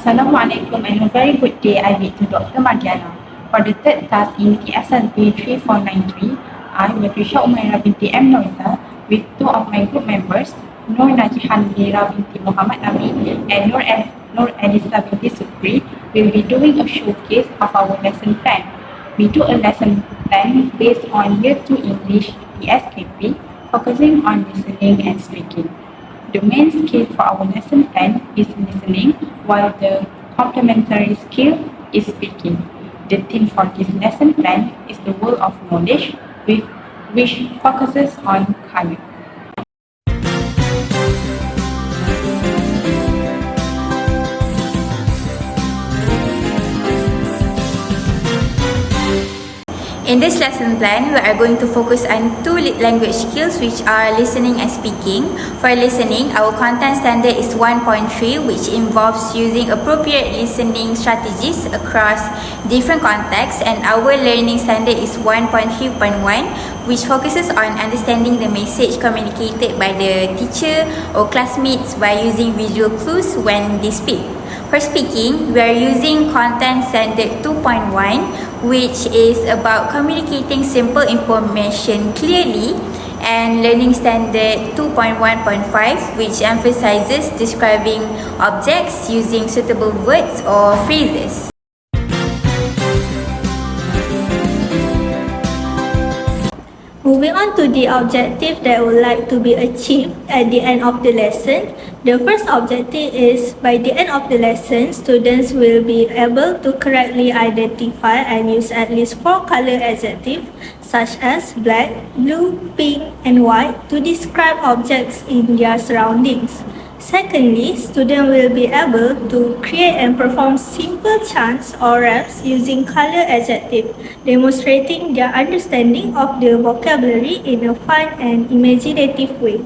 Assalamualaikum and a very good day. I read to Dr. Madiana. For the third task in TSLB3493, I, Batrisyah binti Ellysa, with two of my group members, Najihah binti Muhammad Nabi and Ellysa binti Sukri, will be doing a showcase of our lesson plan. We do a lesson plan based on Year 2 English TSKP, focusing on listening and speaking. The main skill for our lesson plan is listening, while the complementary skill is speaking. The theme for this lesson plan is the world of knowledge, which focuses on color. In this lesson plan, we are going to focus on two language skills, which are listening and speaking. For listening, our content standard is 1.3, which involves using appropriate listening strategies across different contexts, and our learning standard is 1.3.1, which focuses on understanding the message communicated by the teacher or classmates by using visual clues when they speak. For speaking, we are using content standard 2.1, which is about communicating simple information clearly, and learning standard 2.1.5, which emphasizes describing objects using suitable words or phrases. Moving on to the objective that would like to be achieved at the end of the lesson. The first objective is, by the end of the lesson, students will be able to correctly identify and use at least 4 color adjectives such as black, blue, pink, and white to describe objects in their surroundings. Secondly, students will be able to create and perform simple chants or raps using color adjectives, demonstrating their understanding of the vocabulary in a fun and imaginative way.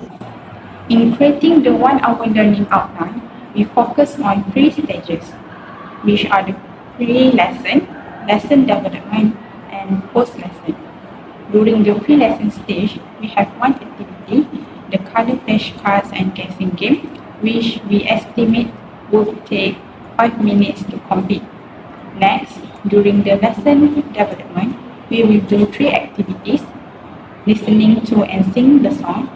In creating the 1-hour learning outline, we focus on 3 stages, which are the pre-lesson, lesson development, and post-lesson. During the pre-lesson stage, we have one activity, the color flashcards and guessing game, which we estimate would take 5 minutes to complete. Next, during the lesson development, we will do 3 activities: listening to and sing the song,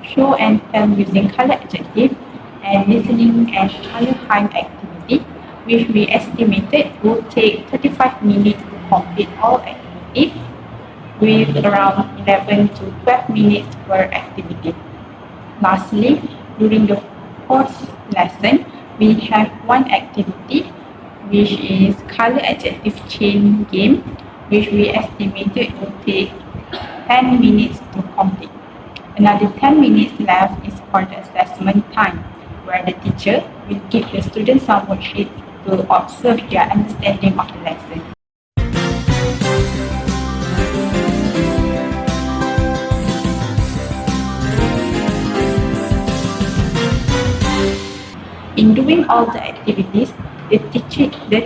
show and tell using color adjective, and listening and color time activity, which we estimated would take 35 minutes to complete all activities, with around 11 to 12 minutes per activity. Lastly, during the fourth lesson, we have one activity, which is color adjective chain game, which we estimated would take 10 minutes to complete. Another 10 minutes left is for the assessment time, where the teacher will give the students some worksheets to observe their understanding of the lesson. In doing all the activities, the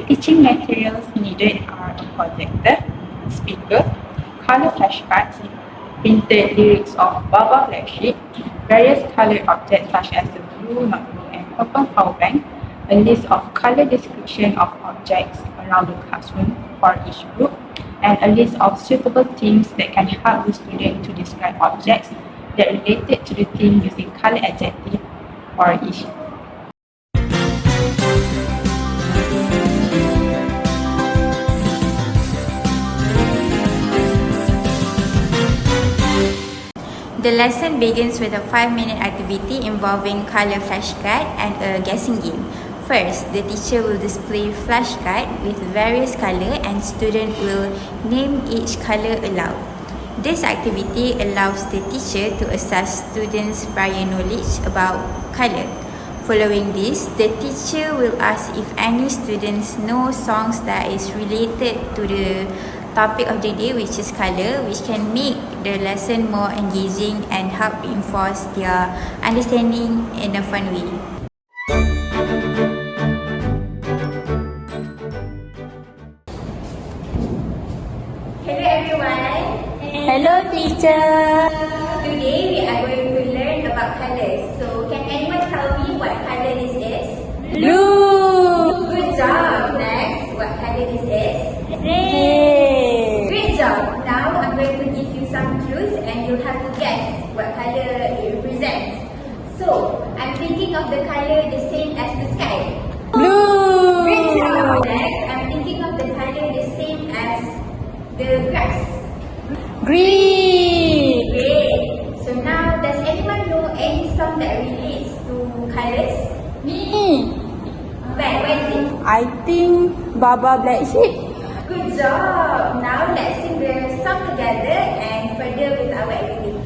teaching materials needed are a projector, speaker, color flashcards, printed lyrics of Baba black sheet, various colored objects such as the blue notebook and purple power bank, a list of color description of objects around the classroom for each group, and a list of suitable themes that can help the student to describe objects that related to the theme using color adjective for each group. The lesson begins with a 5-minute activity involving color flashcard and a guessing game. First, the teacher will display flashcard with various color and student will name each color aloud. This activity allows the teacher to assess students' prior knowledge about color. Following this, the teacher will ask if any students know songs that is related to the topic of the day, which is color, which can make the lesson more engaging and help reinforce their understanding in a fun way. Hello everyone. Hello teacher. Today we are going to learn about colors. So can anyone tell me what color this is? Blue. Good Good job. Next, what color this is? Red. Great job. Now I'm going to give you some clues and you have to guess what color it represents. So, I'm thinking of the color the same as the sky. Blue. Great job. Next, I'm thinking of the color the same as the grass. Green. Great. So now, does anyone know any song that relates to colors? Me. What is it? I think Baba Black Sheep. Good job. Now let's sing the song together and further with our activity.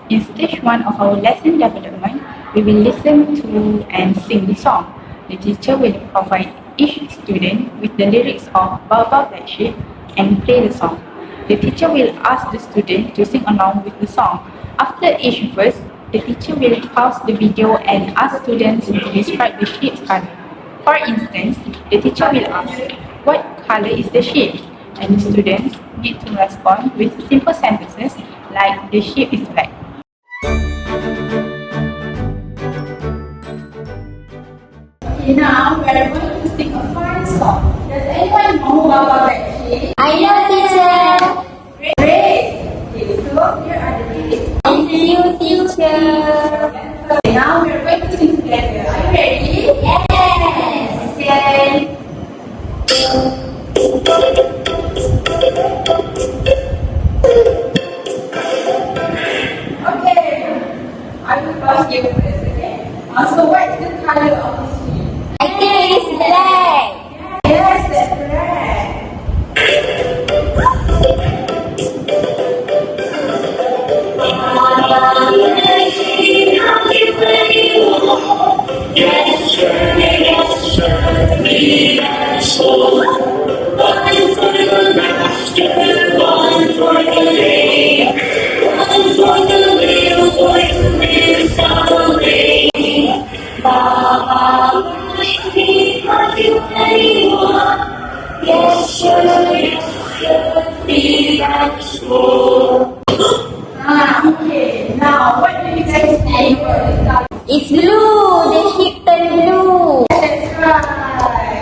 In stage 1 of our lesson development, we will listen to and sing the song. The teacher will provide each student with the lyrics of Baba Black Sheep and play the song. The teacher will ask the student to sing along with the song. After each verse, the teacher will pause the video and ask students to describe the sheep's color. For instance, the teacher will ask, "What color is the sheep?" And the students need to respond with simple sentences like, "The sheep is black." Okay, now we are going to sing a fun song. Does anyone know Baba Black Sheep? I know, teacher. Great! Okay, so here are the lyrics. Thank you, teacher. Okay, now we are going to sing together. Are you ready? Yes. Okay. Okay. I will pause you first, okay? So what is the color of the sheep? I think it's black. Yes, that's correct. Okay. Now, what do you guys think about this color? It's blue. The sheep turned blue. That's right.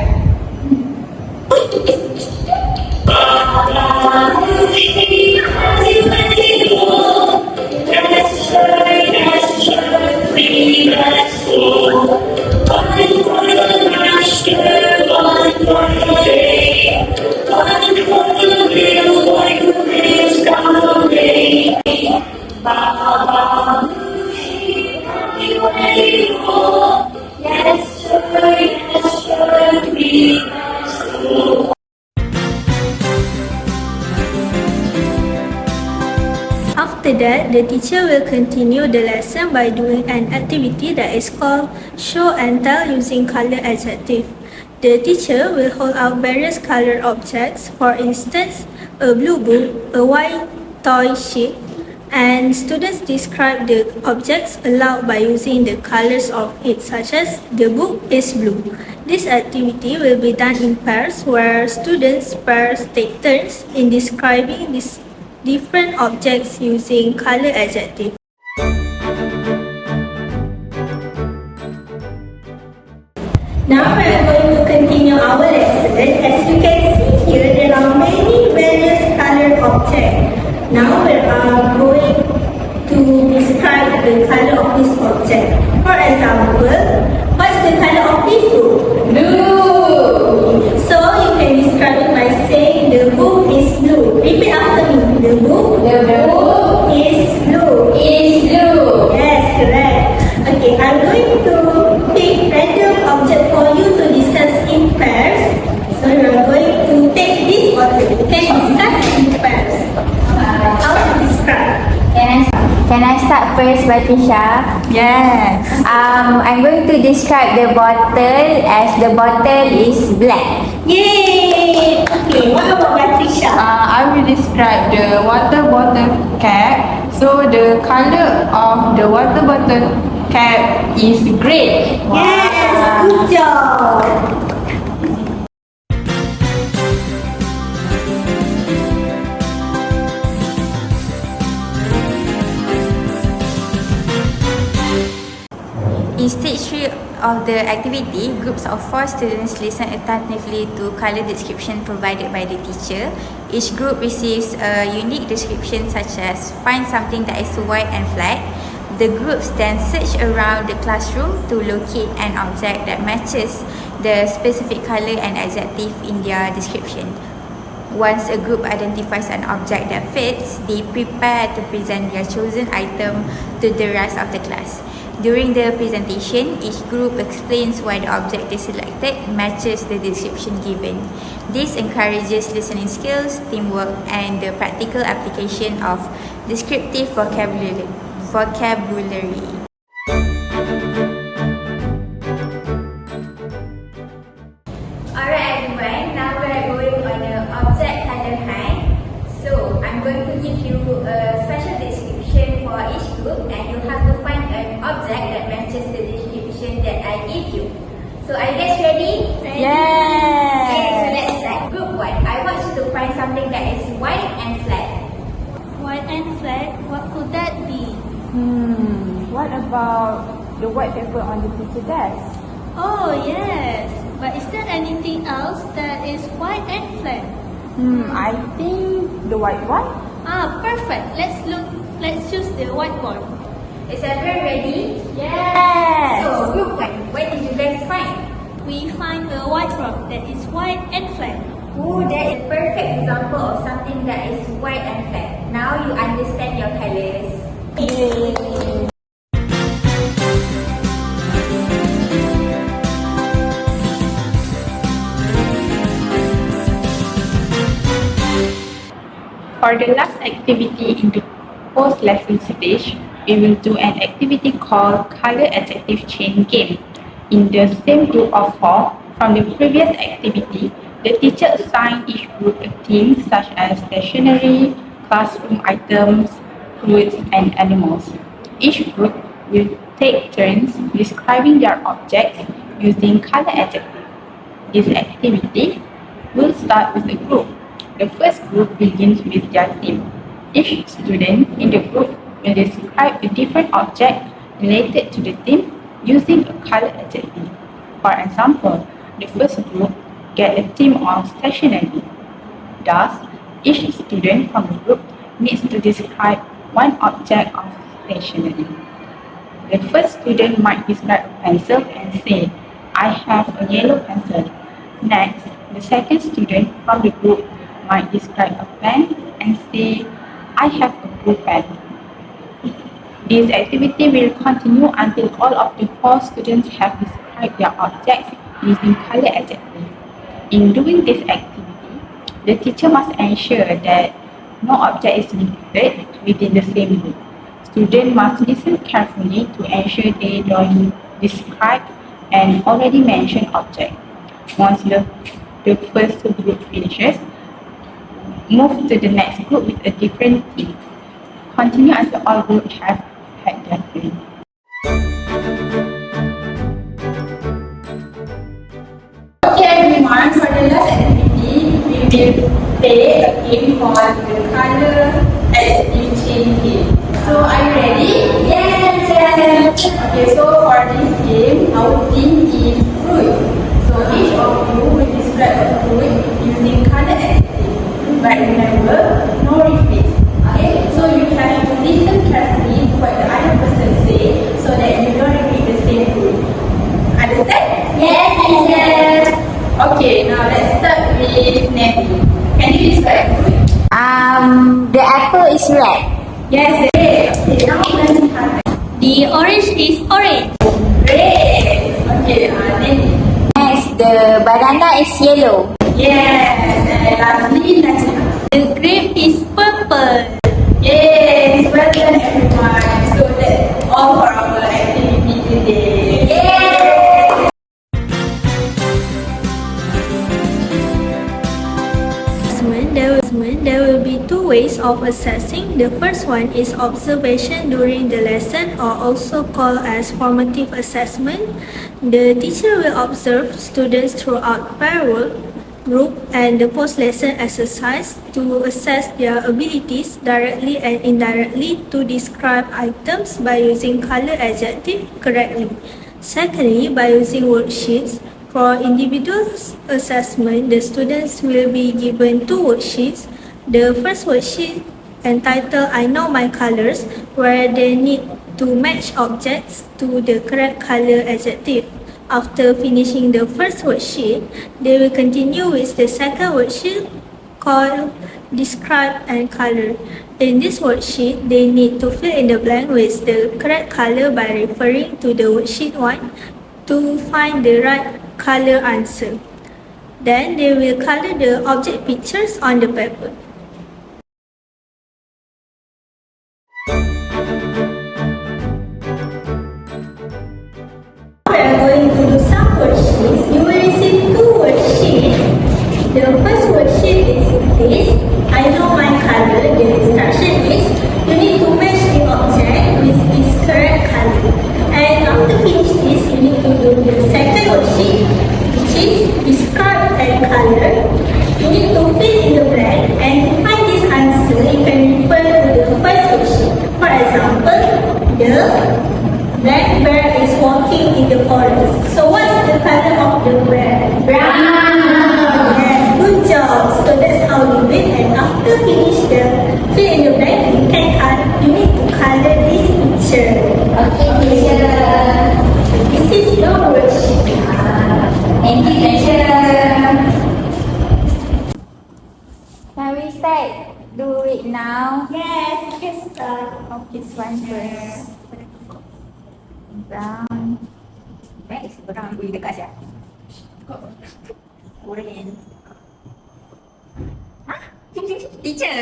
After that, the teacher will continue the lesson by doing an activity that is called show and tell using color adjective. The teacher will hold out various colored objects, for instance, a blue book, a white toy sheep, and students describe the objects aloud by using the colors of it, such as the book is blue. This activity will be done in pairs where students pairs take turns in describing these different objects using color adjective. Now we are going to continue our lesson. As you can see here, there are many various colored objects. Now we are going to describe the color of this object. For example, what's the color of this book? Blue. So you can describe it by saying the book is blue. Repeat after me. The book is blue. Is blue. Yes, correct. Okay, I'm going to pick random object for you to discuss in pairs. So you're going to take this order. You can discuss in pairs. How to describe? Can I start first, Batrisyah? Yes. I'm going to describe the bottle as the bottle is black. Yay! Okay, what about Batrisyah? I will describe the water bottle cap. So the color of the water bottle cap is grey. Yes, good job. of the activity, groups of 4 students listen attentively to colour description provided by the teacher. Each group receives a unique description such as find something that is white and flat. The groups then search around the classroom to locate an object that matches the specific colour and adjective in their description. Once a group identifies an object that fits, they prepare to present their chosen item to the rest of the class. During the presentation, each group explains why the object they selected matches the description given. This encourages listening skills, teamwork, and the practical application of descriptive vocabulary. Alright everyone, now we are going on an object colour hunt. So, I'm going to give you a special description for each group and you have to find an object that matches the description that I give you. So, are you guys ready? Yes. Okay, so let's start. Group 1, I want you to find something that is white and flat. White and flat, what could that be? What about the white paper on the teacher desk? Oh, yes. But is there anything else that is white and flat? I think the white one. Perfect. Let's choose the whiteboard. Is everyone ready? Yes. So, group 1, what did you guys find? We find a whiteboard that is white and flat. Oh, that is a perfect example of something that is white and flat. Now you understand your colours. Yay. For the last activity in the post-lesson stage, we will do an activity called Colour Adjective Chain Game. In the same group of 4 from the previous activity, the teacher assigned each group a theme such as stationery, classroom items, fruits, and animals. Each group will take turns describing their objects using colour adjectives. This activity will start with a group. The first group begins with their theme. Each student in the group will describe a different object related to the theme using a colour adjective. For example, the first group get a theme on stationery. Thus, each student from the group needs to describe one object of stationery. The first student might describe a pencil and say, I have a yellow pencil. Next, the second student from the group might describe a pen and say, I have a blue pen. This activity will continue until all of the 4 students have described their objects using colour adjectives. In doing this activity, the teacher must ensure that no object is repeated within the same group. Students must listen carefully to ensure they don't describe an already mentioned object. Once the first group finishes, move to the next group with a different theme. Continue until all groups have had their turn. Okay everyone, for the last activity, we will play a game called the Colour Adjective Chain Game. So are you ready? Yes! Okay, so for this game, our theme is fruit. So each of you will describe a fruit using colour adjective. But remember, no repeat. Okay, so you have to listen carefully to what the other person says so that you don't repeat the same fruit. Understand? Yes, teacher. Okay, now let's start with Natty. Can you describe fruit? The apple is red. Yes, great. Okay, now let's start. The orange is orange. Great. Okay, Natty. Next, the banana is yellow. Yes, and lastly, Najihah. The grape is purple. Yes, well done everyone. So that's all for our activity today. Yay! There will be 2 ways of assessing. The first one is observation during the lesson, or also called as formative assessment. The teacher will observe students throughout parallel group and the post-lesson exercise to assess their abilities directly and indirectly to describe items by using colour adjective correctly. Secondly, by using worksheets, for individual assessment, the students will be given two worksheets. The first worksheet entitled I Know My Colors, where they need to match objects to the correct color adjective. After finishing the first worksheet, they will continue with the second worksheet called Describe and Color. In this worksheet, they need to fill in the blank with the correct color by referring to the worksheet 1 to find the right color answer. Then they will color the object pictures on the paper. We are going to do some worksheets. You will receive two worksheets. The first worksheet is this. I know my color. The instruction is you need to match the object with its correct color. And after finish this, you need to do the second worksheet, which is describe and color. You need to fill in the blank, and to find this answer, you can refer to the first worksheet. For example, the black bear is walking in the forest. So what's the color of the bear? Brown. Yes, good job. So that's how we do it. And after finish the fill in the blank, you need to color this picture. Okay, teacher. This is your worksheet. Thank you, teacher. Can we start? Do it now. Yes, just Of this one first. Brown. Where is brown? Ui, dekat siya. Orange. Huh? Teacher.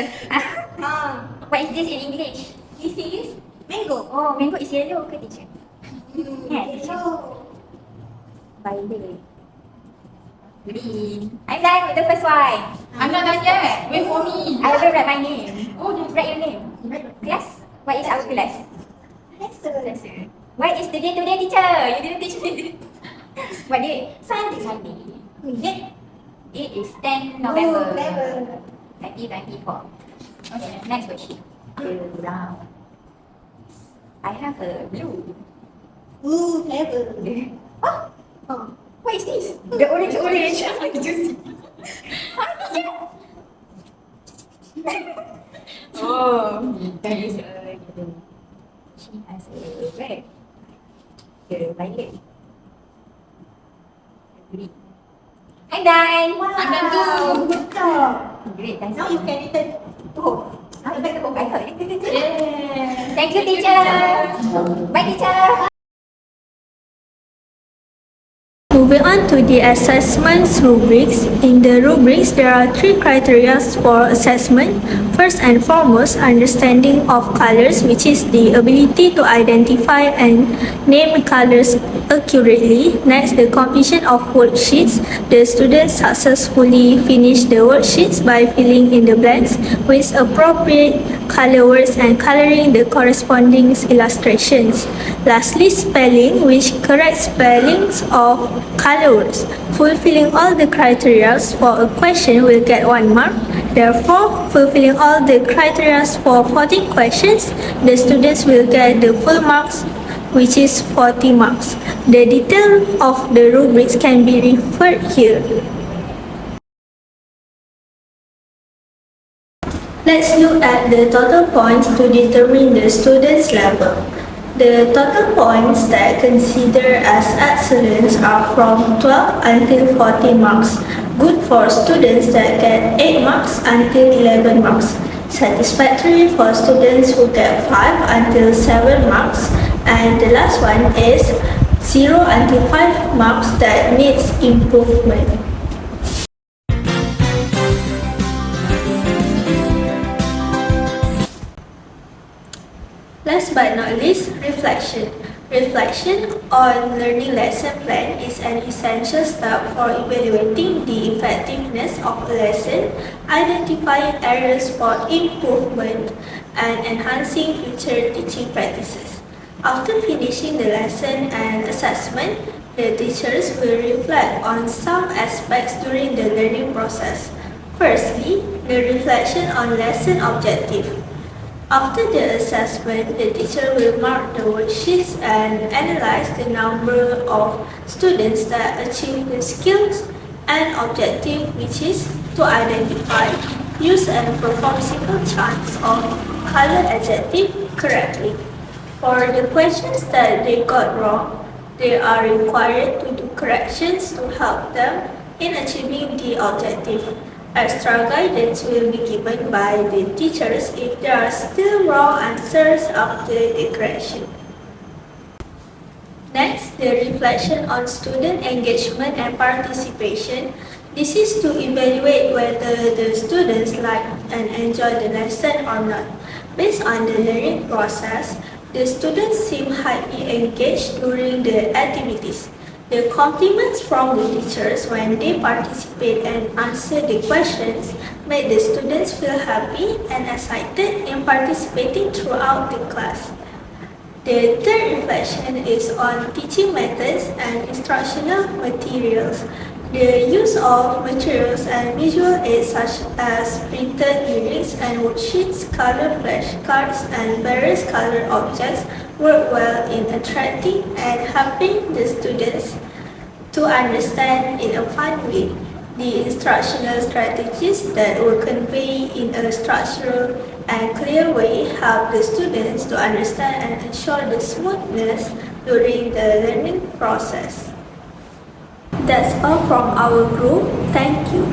What is this in English? this is mango. Oh, mango is yellow ke teacher? Yeah, teacher. Yellow. Violet. Green. I'm done with the first one. I'm not done yet. Wait for me. I will write my name. Oh, just Write your name. Class. What is our class? Lesson. What is the day today, teacher? You didn't teach me. What day? Sunday. Sunday. Date. It is 10 November. November. 2024. Okay, next worksheet. Brown. I have a blue. Blue flavor. Oh, Oh. what is this? The orange. Juicy. Teacher. Oh, that is a yellow. She has a red. The violet. The green. I'm done. Wow. I'm done too. Good job. Great, thanks. Now you can return to home. Ah, back to home. I thought. Yeah. Thank you, teacher. Bye, teacher. Moving on to the assessments rubrics. In the rubrics, there are three criteria for assessment. First and foremost, understanding of colors, which is the ability to identify and name colors accurately. Next, the completion of worksheets. The students successfully finish the worksheets by filling in the blanks with appropriate color words and coloring the corresponding illustrations. Lastly, spelling, which correct spellings of color words. Fulfilling all the criteria for a question will get 1 mark. Therefore, fulfilling all the criteria for 40 questions, the students will get the full marks, which is 40 marks. The detail of the rubrics can be referred here. Let's look at the total points to determine the student's level. The total points that considered as excellence are from 12 until 40 marks, good for students that get 8 marks until 11 marks, satisfactory for students who get 5 until 7 marks, and the last one is 0 until 5 marks that needs improvement. Last but not least, reflection. Reflection on learning lesson plan is an essential step for evaluating the effectiveness of a lesson, identifying areas for improvement, and enhancing future teaching practices. After finishing the lesson and assessment, the teachers will reflect on some aspects during the learning process. Firstly, the reflection on lesson objective. After the assessment, the teacher will mark the worksheets and analyze the number of students that achieve the skills and objective, which is to identify, use and perform simple chants of color adjective correctly. For the questions that they got wrong, they are required to do corrections to help them in achieving the objective. Extra guidance will be given by the teachers if there are still wrong answers after the correction. Next, the reflection on student engagement and participation. This is to evaluate whether the students like and enjoy the lesson or not. Based on the learning process, the students seem highly engaged during the activities. The compliments from the teachers when they participate and answer the questions make the students feel happy and excited in participating throughout the class. The third reflection is on teaching methods and instructional materials. The use of materials and visual aids such as printed lyrics and worksheets, color flashcards, and various color objects work well in attracting and helping the students to understand in a fun way. The instructional strategies that were conveyed in a structural and clear way help the students to understand and ensure the smoothness during the learning process. That's all from our group. Thank you.